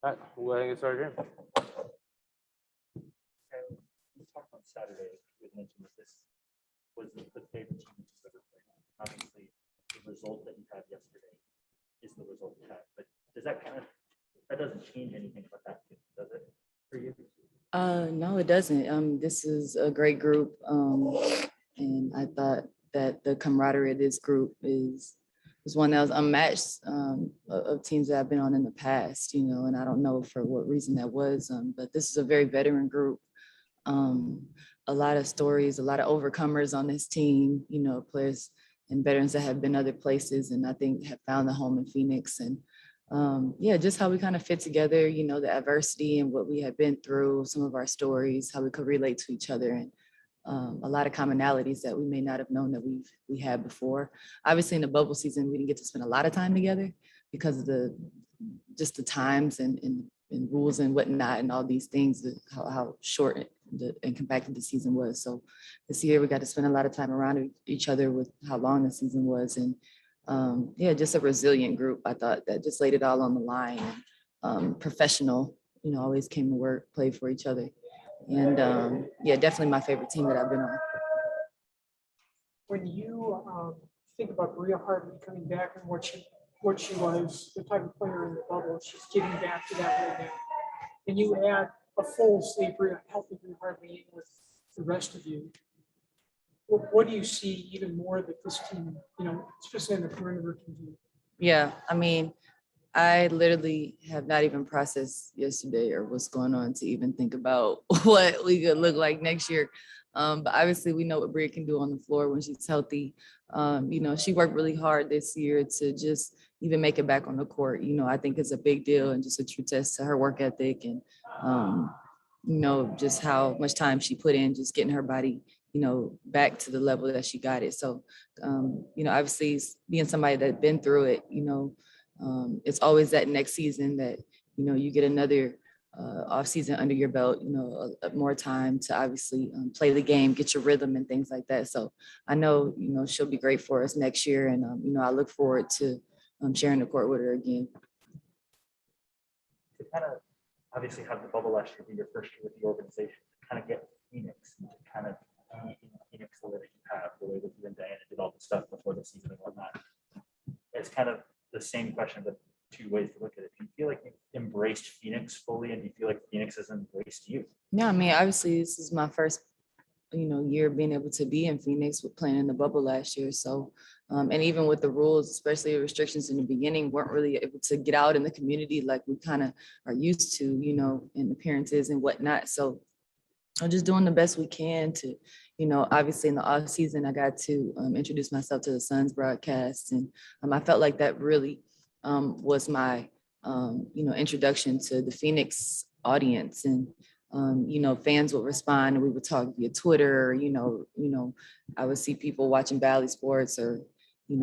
All right, we'll go ahead and get started here. And we talked on Saturday, you had mentioned that this was the favorite team you've ever played. Obviously, the result that you had yesterday is the result you had. But does that doesn't change anything about that team, does it, for you? No, it doesn't. This is a great group. And I thought that the camaraderie of this group is one that was unmatched of teams that I've been on in the past, and I don't know for what reason that was, but this is a very veteran group. A lot of stories, a lot of overcomers on this team, players and veterans that have been other places and I think have found a home in Phoenix. And just how we kind of fit together, the adversity and what we had been through, some of our stories, how we could relate to each other, and a lot of commonalities that we may not have known that we had before. Obviously in the bubble season, we didn't get to spend a lot of time together because of the times and rules and whatnot and all these things, how short and compacted the season was. So this year we got to spend a lot of time around each other with how long the season was. And just a resilient group. I thought that just laid it all on the line. Professional, always came to work, played for each other. And definitely my favorite team that I've been on. When you think about Bria Hartley coming back and what she was, the type of player in the bubble, she's getting back to that right now. And you add a full slate Bria, healthy Bria Hartley with the rest of you. What do you see even more that this team, especially in the perimeter, can do? Yeah, I mean, I literally have not even processed yesterday or what's going on to even think about what we could look like next year. But obviously we know what Bria can do on the floor when she's healthy. She worked really hard this year to just even make it back on the court. I think it's a big deal and just a true test to her work ethic and, just how much time she put in, just getting her body, back to the level that she got it. So, obviously being somebody that's been through it, it's always that next season that, you get another off season under your belt, more time to obviously play the game, get your rhythm and things like that. So I know, she'll be great for us next year. And, I look forward to sharing the court with her again. To kind of obviously have the bubble last year be your first year with the organization, to kind of get Phoenix and to kind of be in Phoenix the way that you have, the way that you and Diana did all the stuff before the season and whatnot. It's kind of the same question, but two ways to look at it. Do you feel like you've embraced Phoenix fully, and do you feel like Phoenix has embraced you? Yeah, I mean, obviously this is my first, year being able to be in Phoenix with playing in the bubble last year. So, and even with the rules, especially the restrictions in the beginning, weren't really able to get out in the community like we kind of are used to, in appearances and whatnot. So I'm just doing the best we can to, obviously in the off season, I got to introduce myself to the Suns broadcast. And I felt like that really was my, introduction to the Phoenix audience. And, fans would respond and we would talk via Twitter, I would see people watching Valley Sports or,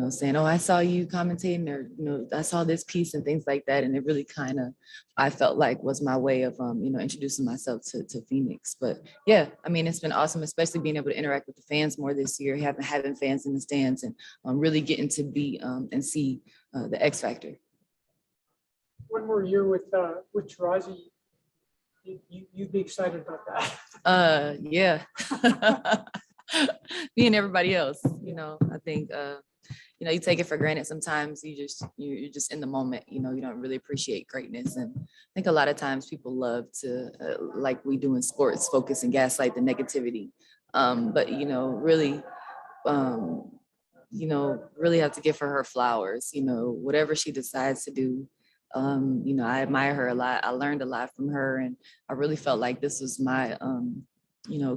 saying, oh, I saw you commentating or, I saw this piece and things like that. And it really kind of, I felt like was my way of, introducing myself to Phoenix. But yeah, I mean, it's been awesome, especially being able to interact with the fans more this year, having fans in the stands and really getting to be and see the X factor. One more year with Tarazi, you'd be excited about that. Yeah. Me and everybody else, I think, you take it for granted. Sometimes you're just in the moment, you don't really appreciate greatness. And I think a lot of times people love to, like we do in sports, focus and gaslight the negativity. But, really, really have to give her flowers, whatever she decides to do. I admire her a lot. I learned a lot from her. And I really felt like this was my,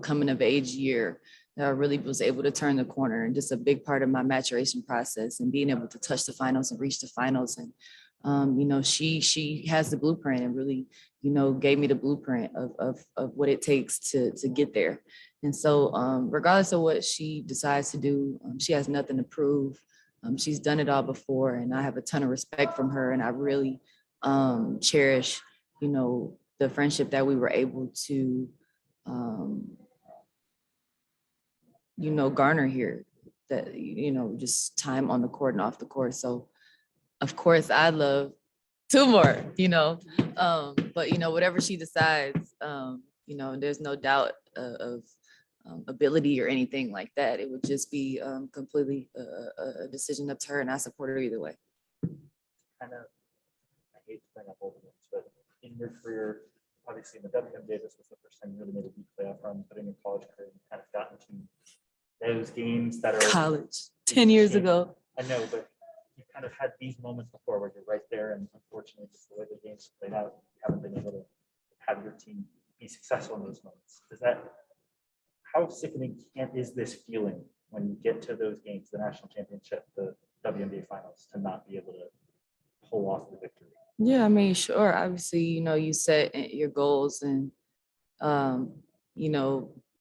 coming of age year. I really was able to turn the corner and just a big part of my maturation process and being able to touch the finals and reach the finals. And, she has the blueprint and really, gave me the blueprint of what it takes to get there. And so regardless of what she decides to do, she has nothing to prove. She's done it all before and I have a ton of respect from her. And I really cherish, the friendship that we were able to, garner here, that, just time on the court and off the court. So of course I love two more, but whatever she decides, there's no doubt of ability or anything like that. It would just be completely a decision up to her, and I support her either way. Kind of, I hate to bring up old names, but in your career, obviously in the WNBA, this was the first time you really made a deep playoff run, but in your college career, you kind of gotten to those games that are College, 10 years ago. I know, but you've kind of had these moments before where you're right there, and unfortunately, just the way the games played out, you haven't been able to have your team be successful in those moments. How sickening is this feeling when you get to those games, the national championship, the WNBA finals, to not be able to pull off the victory? Yeah, I mean, sure. Obviously, you set your goals, and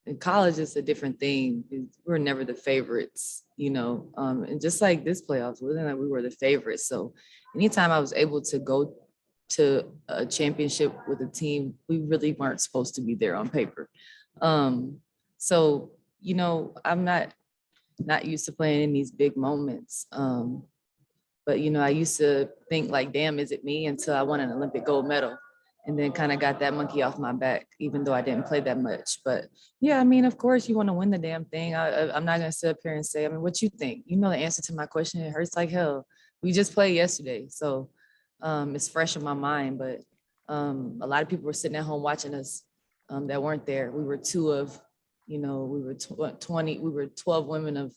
in college it's a different thing. We're never the favorites, and just like this playoffs, it wasn't like we were the favorites. So anytime I was able to go to a championship with a team, we really weren't supposed to be there on paper. So, I'm not used to playing in these big moments. But, I used to think like, damn, is it me, until I won an Olympic gold medal, and then kind of got that monkey off my back, even though I didn't play that much. But yeah, I mean, of course you want to win the damn thing. I'm not going to sit up here and say, what you think? The answer to my question. It hurts like hell. We just played yesterday. So it's fresh in my mind, but a lot of people were sitting at home watching us that weren't there. We were we were 20, we were 12 women of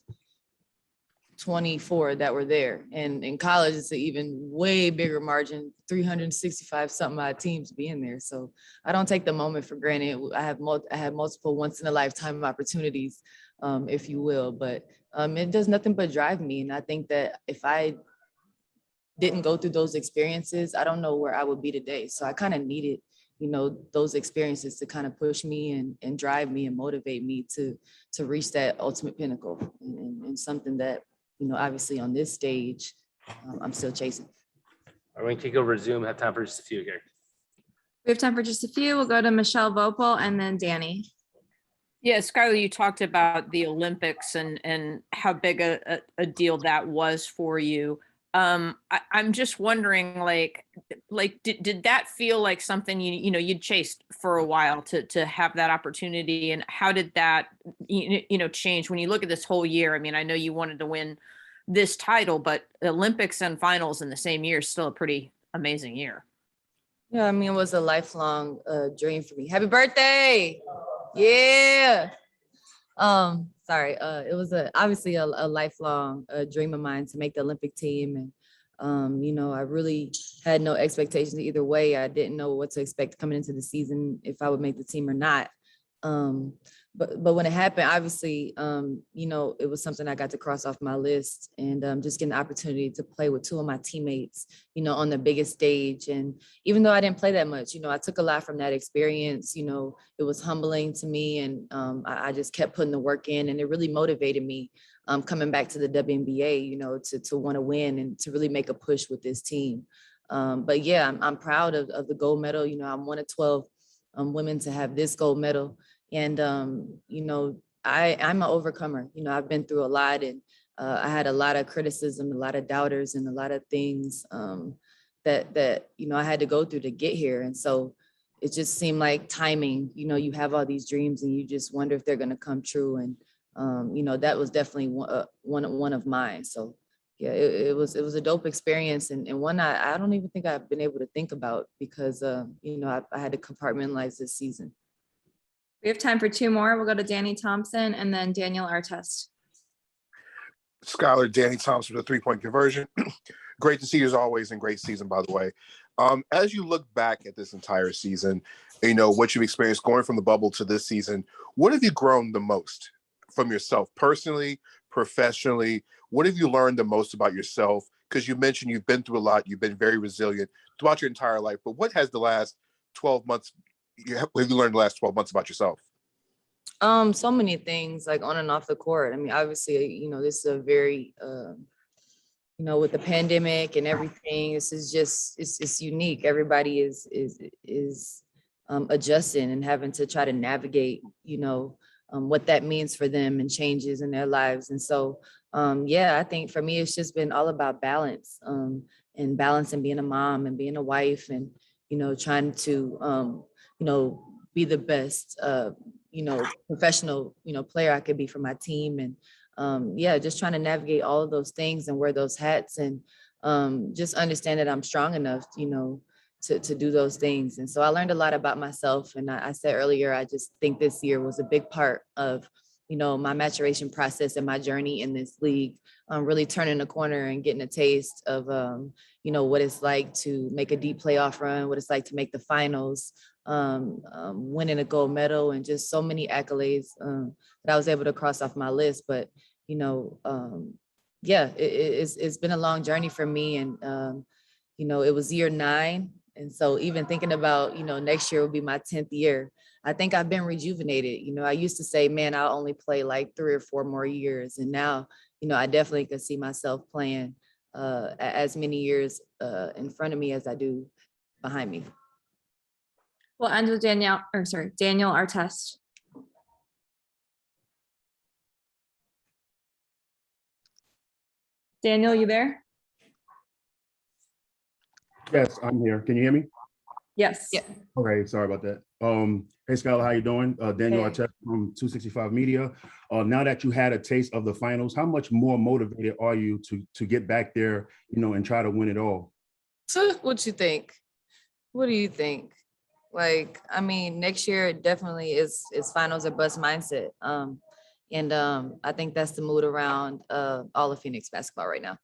24 that were there. And in college, it's an even way bigger margin, 365 something odd teams being there. So I don't take the moment for granted. I had multiple once in a lifetime opportunities, if you will, but it does nothing but drive me. And I think that if I didn't go through those experiences, I don't know where I would be today. So I kind of needed, those experiences to kind of push me and drive me and motivate me to reach that ultimate pinnacle, and something that, obviously on this stage, I'm still chasing. All right, we can kick over to Zoom. Have time for just a few here. We have time for just a few. We'll go to Michelle Vopel and then Danny. Yeah, Skylar, you talked about the Olympics and how big a deal that was for you. I'm just wondering, did that feel like something you'd chased for a while to have that opportunity, and how did that change when you look at this whole year? I mean, I know you wanted to win this title, but Olympics and finals in the same year is still a pretty amazing year. Yeah, I mean, it was a lifelong dream for me. Happy birthday! Yeah. Sorry, it was obviously a lifelong dream of mine to make the Olympic team. And, I really had no expectations either way. I didn't know what to expect coming into the season, if I would make the team or not. But when it happened, obviously, it was something I got to cross off my list, and just getting the opportunity to play with two of my teammates, on the biggest stage. And even though I didn't play that much, I took a lot from that experience. It was humbling to me, and I just kept putting the work in, and it really motivated me coming back to the WNBA, to want to win and to really make a push with this team. But yeah, I'm proud of the gold medal. I'm one of 12 women to have this gold medal. And, I'm an overcomer. I've been through a lot, and I had a lot of criticism, a lot of doubters, and a lot of things that I had to go through to get here. And so it just seemed like timing. You have all these dreams, and you just wonder if they're going to come true. And, that was definitely one of mine. So yeah, it was a dope experience, and one I don't even think I've been able to think about, because I had to compartmentalize this season. We have time for two more. We'll go to Danny Thompson and then Daniel Artest. Skylar, Danny Thompson with a 3-point conversion. Great to see you as always, and great season, by the way. As you look back at this entire season, what you've experienced going from the bubble to this season, what have you grown the most from yourself personally, professionally? What have you learned the most about yourself? Because you mentioned you've been through a lot. You've been very resilient throughout your entire life. But what has the last 12 months, what have you learned the last 12 months about yourself? So many things, like on and off the court. I mean, obviously, this is a very, with the pandemic and everything, this is just, it's unique. Everybody is adjusting and having to try to navigate, what that means for them and changes in their lives. And so, yeah, I think for me, it's just been all about balance, and balance and being a mom and being a wife and, trying to, be the best, professional, player I could be for my team. And yeah, just trying to navigate all of those things and wear those hats and just understand that I'm strong enough, to do those things. And so I learned a lot about myself. And I said earlier, I just think this year was a big part of, my maturation process and my journey in this league, really turning the corner and getting a taste of, what it's like to make a deep playoff run, what it's like to make the finals, winning a gold medal, and just so many accolades that I was able to cross off my list. But, yeah, it's been a long journey for me. And, it was year 9. And so even thinking about, next year will be my 10th year. I think I've been rejuvenated. I used to say, man, I'll only play like 3 or 4 more years. And now, I definitely can see myself playing as many years in front of me as I do behind me. We'll end with Danielle Artest. Daniel, you there? Yes, I'm here. Can you hear me? Yes. Yeah. Okay, sorry about that. Hey Skylar, how you doing? Daniel Hey. Artest from 265 Media. Now that you had a taste of the finals, how much more motivated are you to get back there, and try to win it all? So what you think? What do you think? Like, I mean, next year it definitely is finals or bust mindset. And I think that's the mood around all of Phoenix basketball right now.